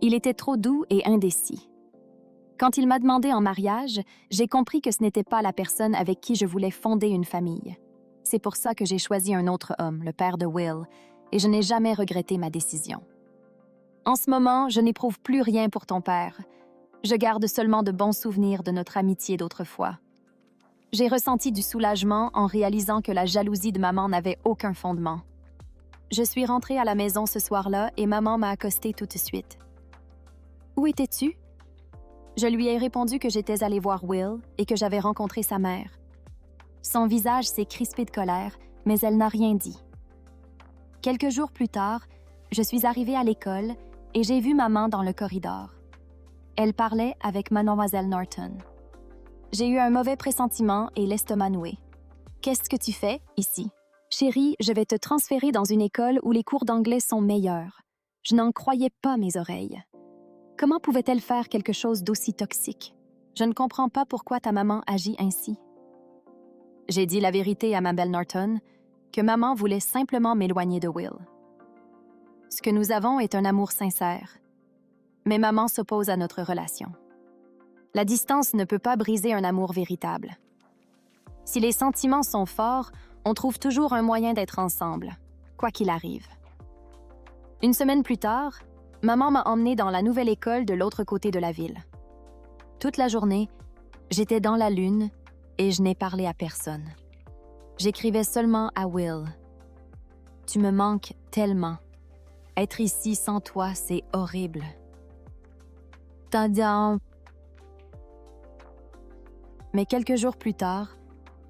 Il était trop doux et indécis. Quand il m'a demandé en mariage, j'ai compris que ce n'était pas la personne avec qui je voulais fonder une famille. C'est pour ça que j'ai choisi un autre homme, le père de Will, et je n'ai jamais regretté ma décision. En ce moment, je n'éprouve plus rien pour ton père. Je garde seulement de bons souvenirs de notre amitié d'autrefois. J'ai ressenti du soulagement en réalisant que la jalousie de maman n'avait aucun fondement. Je suis rentrée à la maison ce soir-là et maman m'a accostée tout de suite. « Où étais-tu? » Je lui ai répondu que j'étais allée voir Will et que j'avais rencontré sa mère. Son visage s'est crispé de colère, mais elle n'a rien dit. Quelques jours plus tard, je suis arrivée à l'école et j'ai vu maman dans le corridor. Elle parlait avec mademoiselle Norton. J'ai eu un mauvais pressentiment et l'estomac noué. « Qu'est-ce que tu fais ici? »« Chérie, je vais te transférer dans une école où les cours d'anglais sont meilleurs. » Je n'en croyais pas mes oreilles. Comment pouvait-elle faire quelque chose d'aussi toxique? Je ne comprends pas pourquoi ta maman agit ainsi. J'ai dit la vérité à ma belle Norton, que maman voulait simplement m'éloigner de Will. Ce que nous avons est un amour sincère. Mais maman s'oppose à notre relation. La distance ne peut pas briser un amour véritable. Si les sentiments sont forts, on trouve toujours un moyen d'être ensemble, quoi qu'il arrive. Une semaine plus tard, maman m'a emmenée dans la nouvelle école de l'autre côté de la ville. Toute la journée, j'étais dans la lune et je n'ai parlé à personne. J'écrivais seulement à Will. « Tu me manques tellement. Être ici sans toi, c'est horrible. » Mais quelques jours plus tard,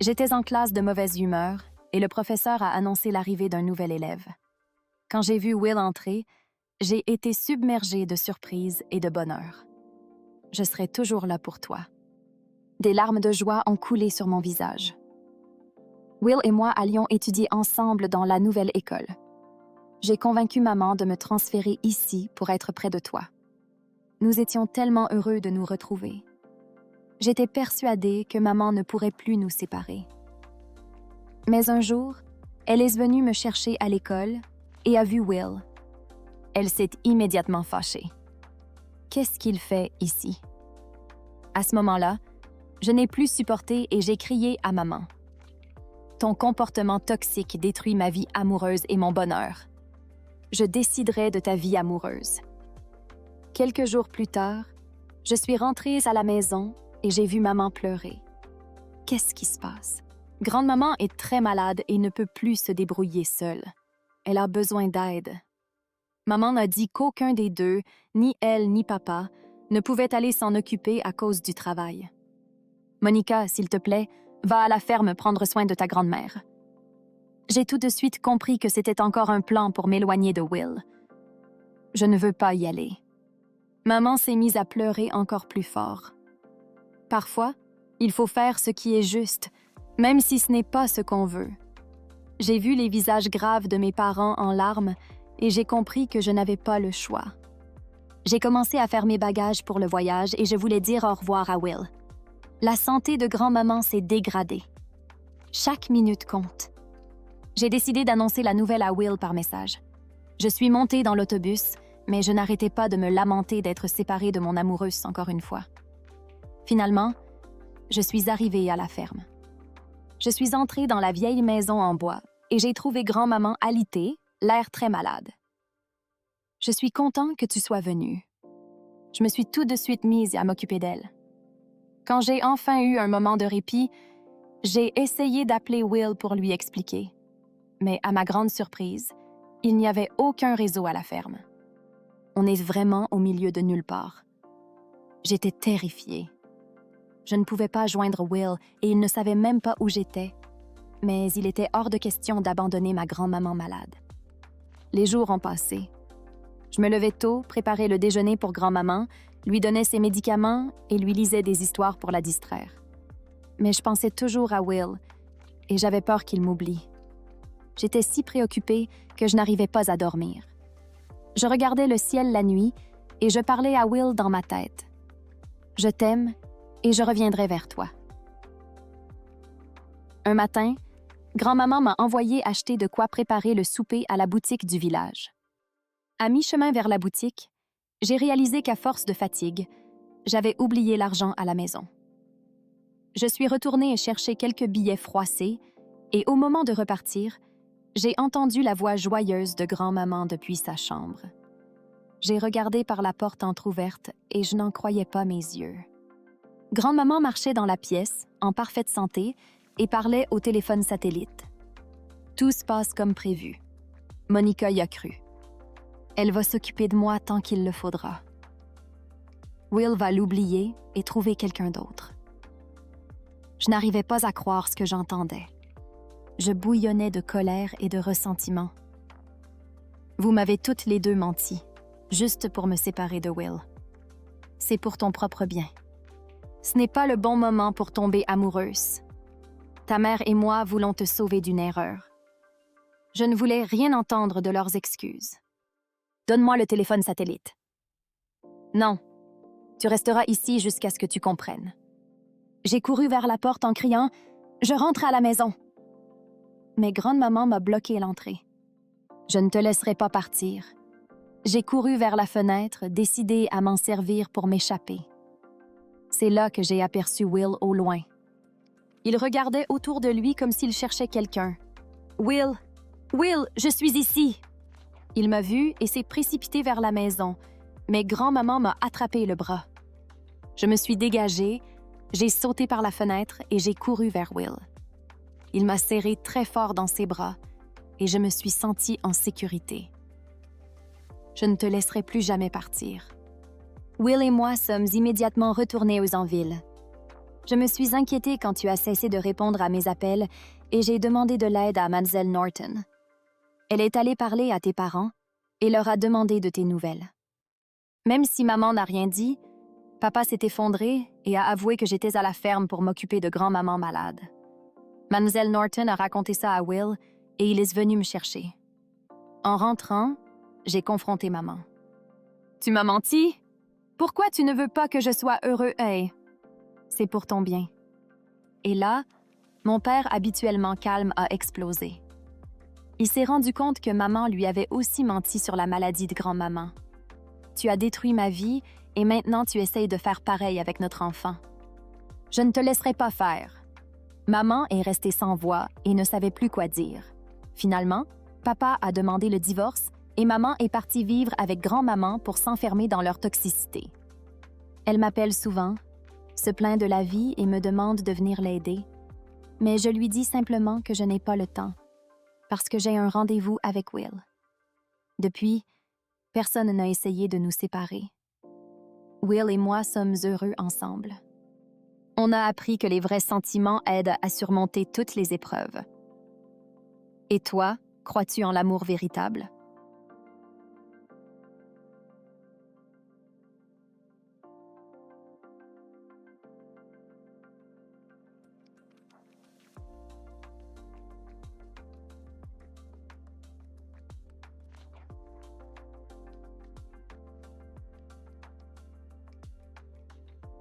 j'étais en classe de mauvaise humeur et le professeur a annoncé l'arrivée d'un nouvel élève. Quand j'ai vu Will entrer, j'ai été submergée de surprise et de bonheur. Je serai toujours là pour toi. Des larmes de joie ont coulé sur mon visage. Will et moi allions étudier ensemble dans la nouvelle école. J'ai convaincu maman de me transférer ici pour être près de toi. Nous étions tellement heureux de nous retrouver. J'étais persuadée que maman ne pourrait plus nous séparer. Mais un jour, elle est venue me chercher à l'école et a vu Will. Elle s'est immédiatement fâchée. Qu'est-ce qu'il fait ici? À ce moment-là, je n'ai plus supporté et j'ai crié à maman. Ton comportement toxique détruit ma vie amoureuse et mon bonheur. Je déciderai de ta vie amoureuse. Quelques jours plus tard, je suis rentrée à la maison et j'ai vu maman pleurer. Qu'est-ce qui se passe? Grande-maman est très malade et ne peut plus se débrouiller seule. Elle a besoin d'aide. Maman m'a dit qu'aucun des deux, ni elle ni papa, ne pouvait aller s'en occuper à cause du travail. Monica, s'il te plaît, va à la ferme prendre soin de ta grand-mère. J'ai tout de suite compris que c'était encore un plan pour m'éloigner de Will. Je ne veux pas y aller. Maman s'est mise à pleurer encore plus fort. Parfois, il faut faire ce qui est juste, même si ce n'est pas ce qu'on veut. J'ai vu les visages graves de mes parents en larmes et j'ai compris que je n'avais pas le choix. J'ai commencé à faire mes bagages pour le voyage et je voulais dire au revoir à Will. La santé de grand-maman s'est dégradée. Chaque minute compte. J'ai décidé d'annoncer la nouvelle à Will par message. Je suis montée dans l'autobus, mais je n'arrêtais pas de me lamenter d'être séparée de mon amoureuse encore une fois. Finalement, je suis arrivée à la ferme. Je suis entrée dans la vieille maison en bois et j'ai trouvé grand-maman alitée, l'air très malade. « Je suis content que tu sois venue. » Je me suis tout de suite mise à m'occuper d'elle. Quand j'ai enfin eu un moment de répit, j'ai essayé d'appeler Will pour lui expliquer. Mais à ma grande surprise, il n'y avait aucun réseau à la ferme. On est vraiment au milieu de nulle part. J'étais terrifiée. Je ne pouvais pas joindre Will et il ne savait même pas où j'étais. Mais il était hors de question d'abandonner ma grand-maman malade. Les jours ont passé. Je me levais tôt, préparais le déjeuner pour grand-maman, lui donnais ses médicaments et lui lisais des histoires pour la distraire. Mais je pensais toujours à Will et j'avais peur qu'il m'oublie. J'étais si préoccupée que je n'arrivais pas à dormir. Je regardais le ciel la nuit et je parlais à Will dans ma tête. « Je t'aime et je reviendrai vers toi. » Un matin, grand-maman m'a envoyé acheter de quoi préparer le souper à la boutique du village. À mi-chemin vers la boutique, J'ai réalisé qu'à force de fatigue, j'avais oublié l'argent à la maison. Je suis retournée chercher quelques billets froissés et au moment de repartir, j'ai entendu la voix joyeuse de grand-maman depuis sa chambre. J'ai regardé par la porte entr'ouverte et je n'en croyais pas mes yeux. Grand-maman marchait dans la pièce, en parfaite santé, et parlait au téléphone satellite. Tout se passe comme prévu. Monica y a cru. Elle va s'occuper de moi tant qu'il le faudra. Will va l'oublier et trouver quelqu'un d'autre. Je n'arrivais pas à croire ce que j'entendais. Je bouillonnais de colère et de ressentiment. Vous m'avez toutes les deux menti, juste pour me séparer de Will. C'est pour ton propre bien. Ce n'est pas le bon moment pour tomber amoureuse. Ta mère et moi voulons te sauver d'une erreur. Je ne voulais rien entendre de leurs excuses. Donne-moi le téléphone satellite. Non, tu resteras ici jusqu'à ce que tu comprennes. J'ai couru vers la porte en criant « Je rentre à la maison !» Mais grande-maman m'a bloqué l'entrée. Je ne te laisserai pas partir. J'ai couru vers la fenêtre, décidée à m'en servir pour m'échapper. C'est là que j'ai aperçu Will au loin. Il regardait autour de lui comme s'il cherchait quelqu'un. « Will! Will, je suis ici! » Il m'a vu et s'est précipité vers la maison, mais grand-maman m'a attrapé le bras. Je me suis dégagée, j'ai sauté par la fenêtre et j'ai couru vers Will. Il m'a serré très fort dans ses bras et je me suis sentie en sécurité. Je ne te laisserai plus jamais partir. Will et moi sommes immédiatement retournés aux Anvilles. Je me suis inquiétée quand tu as cessé de répondre à mes appels et j'ai demandé de l'aide à Mlle Norton. Elle est allée parler à tes parents et leur a demandé de tes nouvelles. Même si maman n'a rien dit, papa s'est effondré et a avoué que j'étais à la ferme pour m'occuper de grand-maman malade. Mlle Norton a raconté ça à Will et il est venu me chercher. En rentrant, j'ai confronté maman. « Tu m'as menti? Pourquoi tu ne veux pas que je sois heureux, hey? C'est pour ton bien. » Et là, mon père, habituellement calme, a explosé. Il s'est rendu compte que maman lui avait aussi menti sur la maladie de grand-maman. « Tu as détruit ma vie et maintenant tu essayes de faire pareil avec notre enfant. Je ne te laisserai pas faire. » Maman est restée sans voix et ne savait plus quoi dire. Finalement, papa a demandé le divorce et maman est partie vivre avec grand-maman pour s'enfermer dans leur toxicité. Elle m'appelle souvent, se plaint de la vie et me demande de venir l'aider, mais je lui dis simplement que je n'ai pas le temps, parce que j'ai un rendez-vous avec Will. Depuis, personne n'a essayé de nous séparer. Will et moi sommes heureux ensemble. On a appris que les vrais sentiments aident à surmonter toutes les épreuves. Et toi, crois-tu en l'amour véritable?